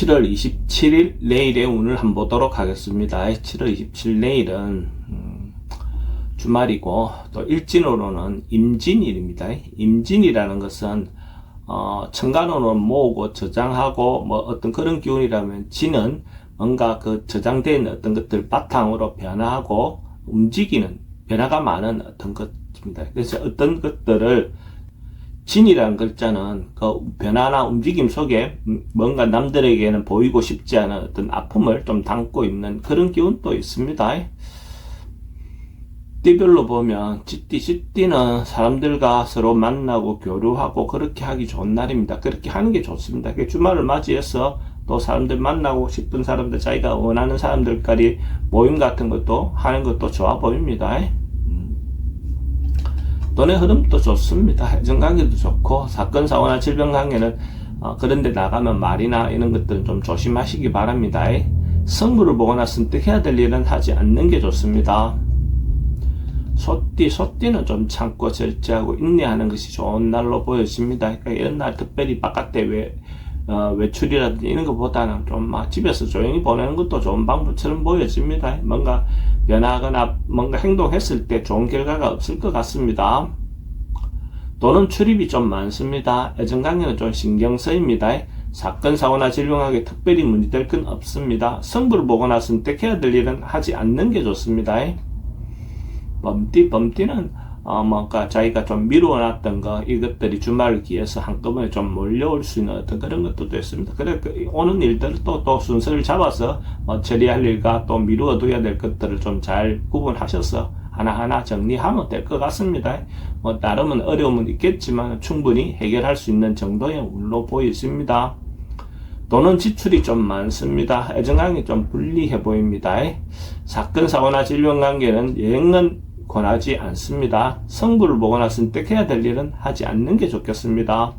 7월 27일 내일의 운을 한번 보도록 하겠습니다. 7월 27일 내일은 주말이고 또 일진으로는 임진일입니다. 임진이라는 것은 천간으로 모으고 저장하고 뭐 어떤 그런 기운이라면 진은 뭔가 그 저장된 어떤 것들 바탕으로 변화하고 움직이는 변화가 많은 어떤 것입니다. 그래서 어떤 것들을 진이라는 글자는 그 변화나 움직임 속에 뭔가 남들에게는 보이고 싶지 않은 어떤 아픔을 좀 담고 있는 그런 기운도 있습니다. 띠별로 보면 찌띠는 사람들과 서로 만나고 교류하고 그렇게 하기 좋은 날입니다. 그렇게 하는 게 좋습니다. 주말을 맞이해서 또 사람들 만나고 싶은 사람들, 자기가 원하는 사람들끼리 모임 같은 것도 하는 것도 좋아 보입니다. 돈의 흐름도 좋습니다. 애정관계도 좋고 사건 사고나 질병 관계는 그런데 나가면 말이나 이런 것들은 좀 조심하시기 바랍니다. 성부를 보거나 선택해야 될 일은 하지 않는 게 좋습니다. 소띠는 좀 참고 절제하고 인내하는 것이 좋은 날로 보여집니다. 그러니까 이런 날 특별히 바깥에 외출이라든지 이런 것보다는 좀 막 집에서 조용히 보내는 것도 좋은 방법처럼 보여집니다. 뭔가 변하거나 뭔가 행동했을 때 좋은 결과가 없을 것 같습니다. 돈은 출입이 좀 많습니다. 애정관계는 좀 신경 쓰입니다. 사건, 사고나 질병하게 특별히 문제될 건 없습니다. 성부를 보거나 선택해야 될 일은 하지 않는 게 좋습니다. 범띠는 뭔가 자기가 좀 미루어놨던 거 이것들이 주말을 기해서 한꺼번에 좀 몰려올 수 있는 어떤 그런 것도 있습니다. 그래 오는 일들을 또 순서를 잡아서 처리할 일과 또 미루어둬야 될 것들을 좀 잘 구분하셔서 하나하나 정리하면 될 것 같습니다. 나름은 어려움은 있겠지만 충분히 해결할 수 있는 정도의 운로 보이십니다. 돈은 지출이 좀 많습니다. 애정관계 좀 불리해 보입니다. 사건, 사고나 질병 관계는 여행은 권하지 않습니다. 성부를 보거나 선택해야 될 일은 하지 않는 게 좋겠습니다.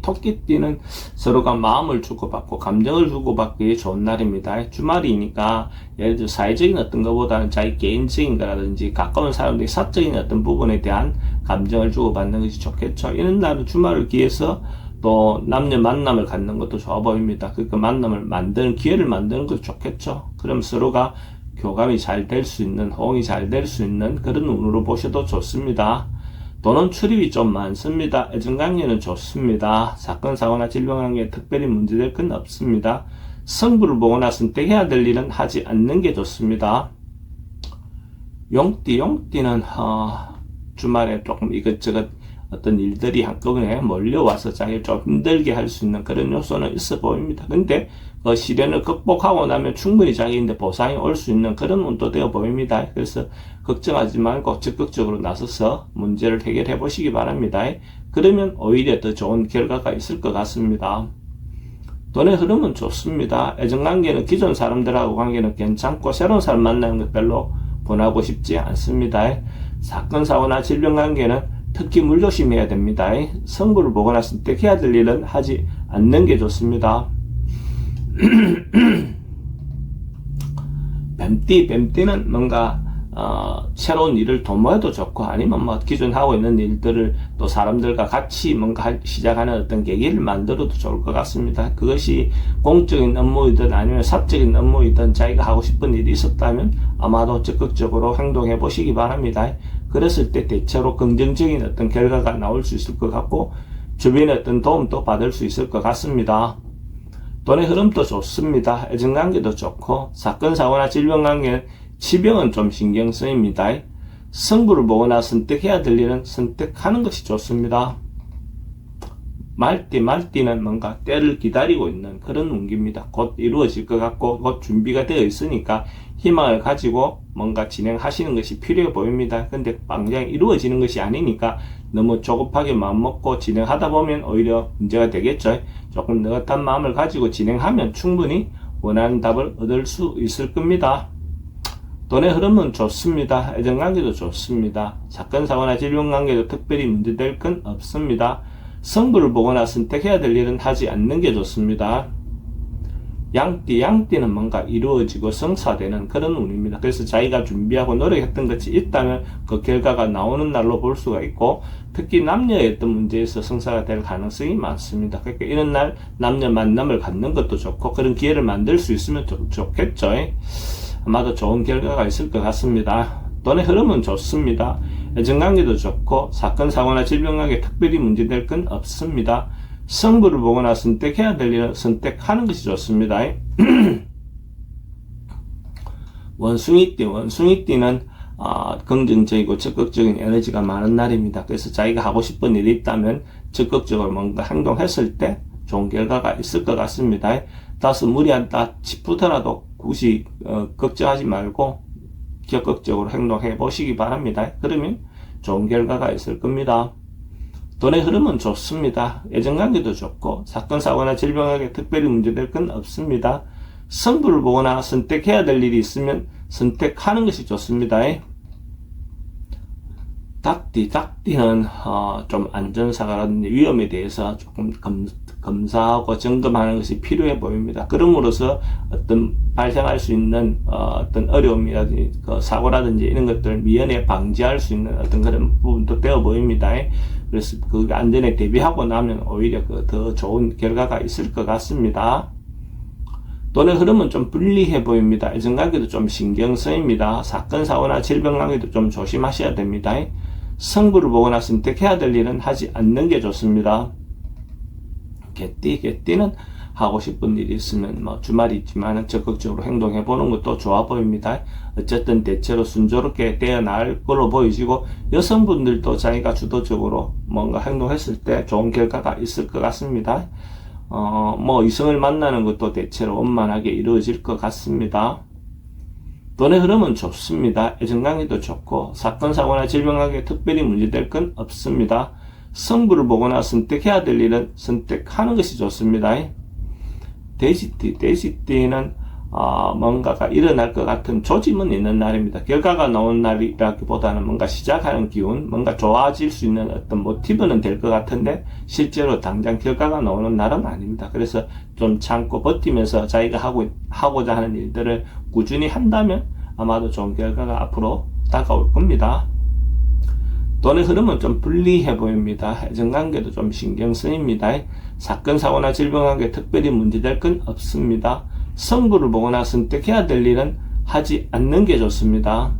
토끼띠는 서로가 마음을 주고받고 감정을 주고받기 좋은 날입니다. 주말이니까 예를 들어 사회적인 어떤 것보다는 자기 개인적인 거라든지 가까운 사람들이 사적인 어떤 부분에 대한 감정을 주고받는 것이 좋겠죠. 이런 날은 주말을 기해서 또 남녀 만남을 갖는 것도 좋아 보입니다. 그러니까 만남을 만드는 기회를 만드는 것도 좋겠죠. 그럼 서로가 교감이 잘 될 수 있는, 호응이 잘 될 수 있는 그런 운으로 보셔도 좋습니다. 돈은 출입이 좀 많습니다. 애정관계는 좋습니다. 사건, 사고나 질병관계에 특별히 문제될 건 없습니다. 성부를 보거나 선택해야 될 일은 하지 않는 게 좋습니다. 용띠는 주말에 조금 이것저것 어떤 일들이 한꺼번에 몰려와서 자기를 좀 힘들게 할 수 있는 그런 요소는 있어 보입니다. 근데 그 시련을 극복하고 나면 충분히 자기인데 보상이 올 수 있는 그런 운도 되어 보입니다. 그래서 걱정하지 말고 적극적으로 나서서 문제를 해결해 보시기 바랍니다. 그러면 오히려 더 좋은 결과가 있을 것 같습니다. 돈의 흐름은 좋습니다. 애정관계는 기존 사람들하고 관계는 괜찮고 새로운 사람 만나는 것 별로 권하고 싶지 않습니다. 사건, 사고나 질병 관계는 특히 물조심해야 됩니다. 성부를 보거나 선택해야 될 일은 하지 않는 게 좋습니다. 뱀띠는 뭔가 새로운 일을 도모해도 좋고 아니면 기존 하고 있는 일들을 또 사람들과 같이 뭔가 시작하는 어떤 계기를 만들어도 좋을 것 같습니다. 그것이 공적인 업무이든 아니면 사적인 업무이든 자기가 하고 싶은 일이 있었다면 아마도 적극적으로 행동해 보시기 바랍니다. 그랬을 때 대체로 긍정적인 어떤 결과가 나올 수 있을 것 같고 주변의 어떤 도움도 받을 수 있을 것 같습니다. 돈의 흐름도 좋습니다. 애정관계도 좋고 사건, 사고나 질병 관계는 치병은 좀 신경 쓰입니다. 성부를 보거나 선택해야 될 일은 선택하는 것이 좋습니다. 말띠는 뭔가 때를 기다리고 있는 그런 운기입니다. 곧 이루어질 것 같고 곧 준비가 되어 있으니까 희망을 가지고 뭔가 진행하시는 것이 필요해 보입니다. 근데 당장 이루어지는 것이 아니니까 너무 조급하게 마음먹고 진행하다 보면 오히려 문제가 되겠죠. 조금 느긋한 마음을 가지고 진행하면 충분히 원하는 답을 얻을 수 있을 겁니다. 돈의 흐름은 좋습니다. 애정관계도 좋습니다. 사건, 사고나 질병관계도 특별히 문제될 건 없습니다. 성부를 보거나 선택해야 될 일은 하지 않는 게 좋습니다. 양띠는 뭔가 이루어지고 성사되는 그런 운입니다. 그래서 자기가 준비하고 노력했던 것이 있다면 그 결과가 나오는 날로 볼 수가 있고, 특히 남녀의 어떤 문제에서 성사가 될 가능성이 많습니다. 그러니까 이런 날 남녀 만남을 갖는 것도 좋고, 그런 기회를 만들 수 있으면 좋겠죠. 아마도 좋은 결과가 있을 것 같습니다. 돈의 흐름은 좋습니다. 애정관계도 좋고, 사건, 사고나 질병관계 특별히 문제될 건 없습니다. 성부를 보거나 선택해야 될 일은 선택하는 것이 좋습니다. 원숭이띠는 긍정적이고 적극적인 에너지가 많은 날입니다. 그래서 자기가 하고 싶은 일이 있다면 적극적으로 뭔가 행동했을 때 좋은 결과가 있을 것 같습니다. 따라서 무리한다 싶더라도 굳이 걱정하지 말고 적극적으로 행동해 보시기 바랍니다. 그러면 좋은 결과가 있을 겁니다. 돈의 흐름은 좋습니다. 애정관계도 좋고, 사건, 사고나 질병에게 특별히 문제될 건 없습니다. 성부를 보거나 선택해야 될 일이 있으면 선택하는 것이 좋습니다. 닭띠는 좀 안전사고라든지 위험에 대해서 조금 검사하고 점검하는 것이 필요해 보입니다. 그럼으로써 어떤 발생할 수 있는 어떤 어려움이라든지 사고라든지 이런 것들을 미연에 방지할 수 있는 어떤 그런 부분도 되어 보입니다. 그래서 그 안전에 대비하고 나면 오히려 더 좋은 결과가 있을 것 같습니다. 돈의 흐름은 좀 불리해 보입니다. 애정관계도 좀 신경 쓰입니다. 사건, 사고나 질병관계도 좀 조심하셔야 됩니다. 성부를 보거나 선택해야 될 일은 하지 않는 게 좋습니다. 개띠는 하고 싶은 일이 있으면 주말이 있지만 적극적으로 행동해 보는 것도 좋아 보입니다. 어쨌든 대체로 순조롭게 되어 나갈 걸로 보이지고, 여성분들도 자기가 주도적으로 뭔가 행동했을 때 좋은 결과가 있을 것 같습니다. 이성을 만나는 것도 대체로 원만하게 이루어질 것 같습니다. 돈의 흐름은 좋습니다. 애정관계도 좋고, 사건, 사고나 질병관계 특별히 문제될 건 없습니다. 성부를 보거나 선택해야 될 일은 선택하는 것이 좋습니다. 돼지띠는 뭔가가 일어날 것 같은 조짐은 있는 날입니다. 결과가 나온 날이라기보다는 뭔가 시작하는 기운, 뭔가 좋아질 수 있는 어떤 모티브는 될 것 같은데 실제로 당장 결과가 나오는 날은 아닙니다. 그래서 좀 참고 버티면서 자기가 하고자 하는 일들을 꾸준히 한다면 아마도 좋은 결과가 앞으로 다가올 겁니다. 돈의 흐름은 좀 불리해 보입니다. 애정관계도 좀 신경 쓰입니다. 사건, 사고나 질병관계 특별히 문제될 건 없습니다. 성부를 보거나 선택해야 될 일은 하지 않는 게 좋습니다.